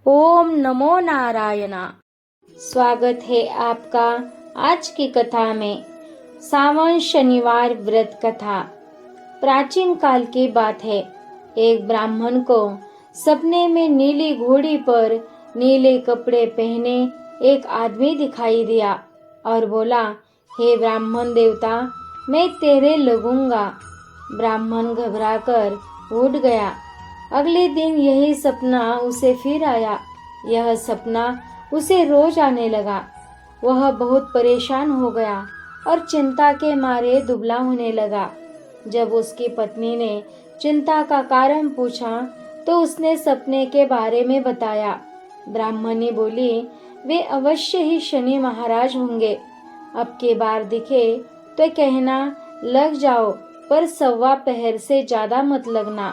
ओम नमो नारायणा। स्वागत है आपका आज की कथा में। सावन शनिवार व्रत कथा। प्राचीन काल की बात है। एक ब्राह्मण को सपने में नीली घोड़ी पर नीले कपड़े पहने एक आदमी दिखाई दिया और बोला, हे ब्राह्मण देवता, मैं तेरे लगूंगा। ब्राह्मण घबराकर उठ गया। अगले दिन यही सपना उसे फिर आया। यह सपना उसे रोज आने लगा। वह बहुत परेशान हो गया और चिंता के मारे दुबला होने लगा। जब उसकी पत्नी ने चिंता का कारण पूछा तो उसने सपने के बारे में बताया। ब्राह्मणी बोली, वे अवश्य ही शनि महाराज होंगे। अब की बार दिखे तो कहना, लग जाओ, पर 1.15 से ज्यादा मत लगना।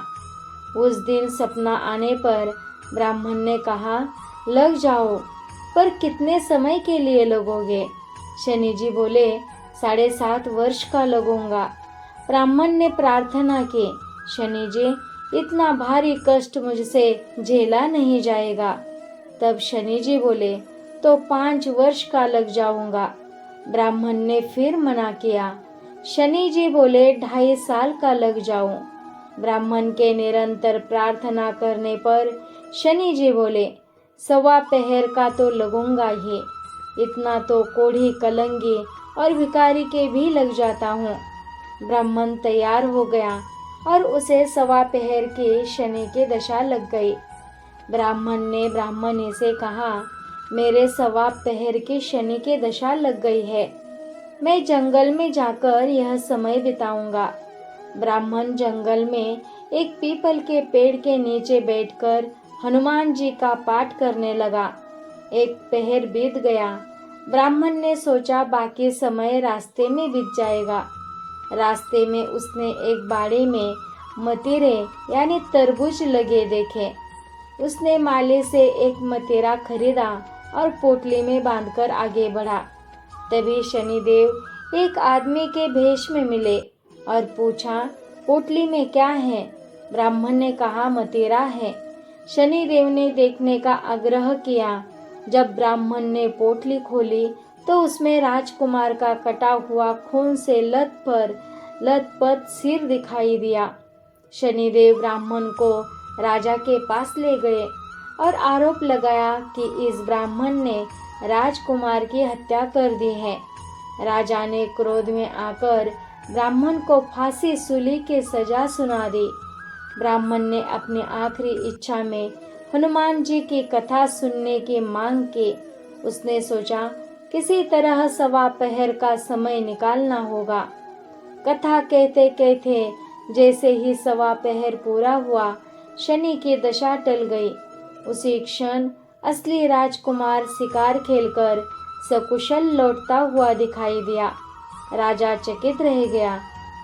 उस दिन सपना आने पर ब्राह्मण ने कहा, लग जाओ, पर कितने समय के लिए लगोगे? शनि जी बोले, 7.5 वर्ष का लगूंगा। ब्राह्मण ने प्रार्थना की, शनि जी, इतना भारी कष्ट मुझसे झेला नहीं जाएगा। तब शनि जी बोले, तो 5 वर्ष का लग जाऊंगा। ब्राह्मण ने फिर मना किया। शनि जी बोले, 2.5 साल का लग जाऊं। ब्राह्मण के निरंतर प्रार्थना करने पर शनि जी बोले, 1.25 का तो लगूंगा ही। इतना तो कोढ़ी कलंगी और भिखारी के भी लग जाता हूँ। ब्राह्मण तैयार हो गया और उसे 1.25 की शनि की दशा लग गई। ब्राह्मण ने ब्राह्मणी से कहा, मेरे 1.25 की शनि की दशा लग गई है। मैं जंगल में जाकर यह समय बिताऊंगा। ब्राह्मण जंगल में एक पीपल के पेड़ के नीचे बैठकर हनुमान जी का पाठ करने लगा। एक पहर बीत गया। ब्राह्मण ने सोचा बाकी समय रास्ते में बीत जाएगा। रास्ते में उसने एक बाड़ी में मतीरे यानी तरबूज लगे देखे। उसने माली से एक मतीरा खरीदा और पोटली में बांधकर आगे बढ़ा। तभी शनिदेव एक आदमी के भेष में मिले और पूछा, पोटली में क्या है? ब्राह्मण ने कहा, मतीरा है। शनिदेव ने देखने का आग्रह किया। जब ब्राह्मण ने पोटली खोली तो उसमें राजकुमार का कटा हुआ खून से लथपथ सिर दिखाई दिया। शनिदेव ब्राह्मण को राजा के पास ले गए और आरोप लगाया कि इस ब्राह्मण ने राजकुमार की हत्या कर दी है। राजा ने क्रोध में आकर ब्राह्मण को फांसी सूली की सजा सुना दी। ब्राह्मण ने अपनी आखिरी इच्छा में हनुमान जी की कथा सुनने की मांग की। उसने सोचा किसी तरह 1.25 का समय निकालना होगा। कथा कहते कहते जैसे ही 1.25 पूरा हुआ, शनि की दशा टल गई। उसी क्षण असली राजकुमार शिकार खेलकर सकुशल लौटता हुआ दिखाई दिया। राजा चकित रह गया।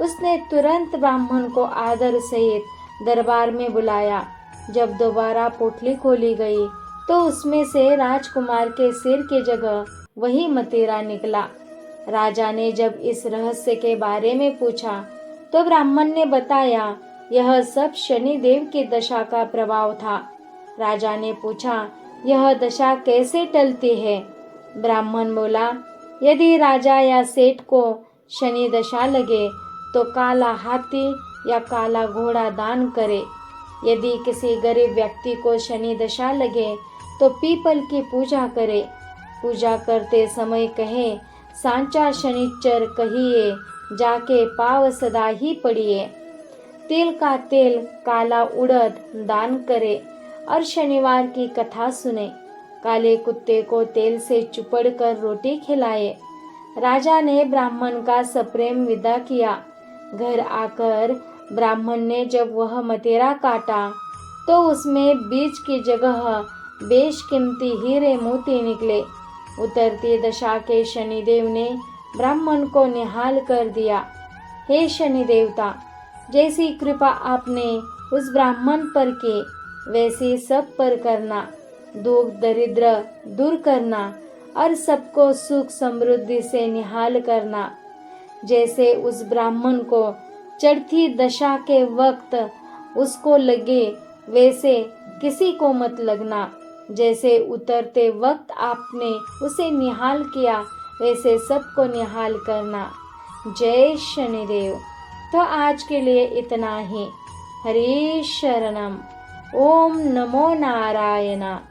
उसने तुरंत ब्राह्मण को आदर सहित दरबार में बुलाया। जब दोबारा पोटली खोली गई तो उसमें से राजकुमार के सिर की जगह वही मतीरा निकला। राजा ने जब इस रहस्य के बारे में पूछा तो ब्राह्मण ने बताया, यह सब शनिदेव की दशा का प्रभाव था। राजा ने पूछा, यह दशा कैसे टलती है? ब्राह्मण बोला, यदि राजा या सेठ को शनि दशा लगे तो काला हाथी या काला घोड़ा दान करे। यदि किसी गरीब व्यक्ति को शनि दशा लगे तो पीपल की पूजा करे। पूजा करते समय कहे, सांचा शनिचर कहिए, जाके पाव सदा ही पड़िए। तिल का तेल काला उड़द दान करे और शनिवार की कथा सुने। काले कुत्ते को तेल से चुपड़ कर रोटी खिलाए। राजा ने ब्राह्मण का सप्रेम विदा किया। घर आकर ब्राह्मण ने जब वह मतीरा काटा तो उसमें बीज की जगह बेशकीमती हीरे मोती निकले। उतरती दशा के शनिदेव ने ब्राह्मण को निहाल कर दिया। हे शनि देवता, जैसी कृपा आपने उस ब्राह्मण पर की वैसी सब पर करना। दुख दरिद्र दूर करना और सबको सुख समृद्धि से निहाल करना। जैसे उस ब्राह्मण को चढ़ती दशा के वक्त उसको लगे वैसे किसी को मत लगना। जैसे उतरते वक्त आपने उसे निहाल किया, वैसे सबको निहाल करना। जय शनिदेव। तो आज के लिए इतना ही। हरे शरणम। ओम नमो नारायणा।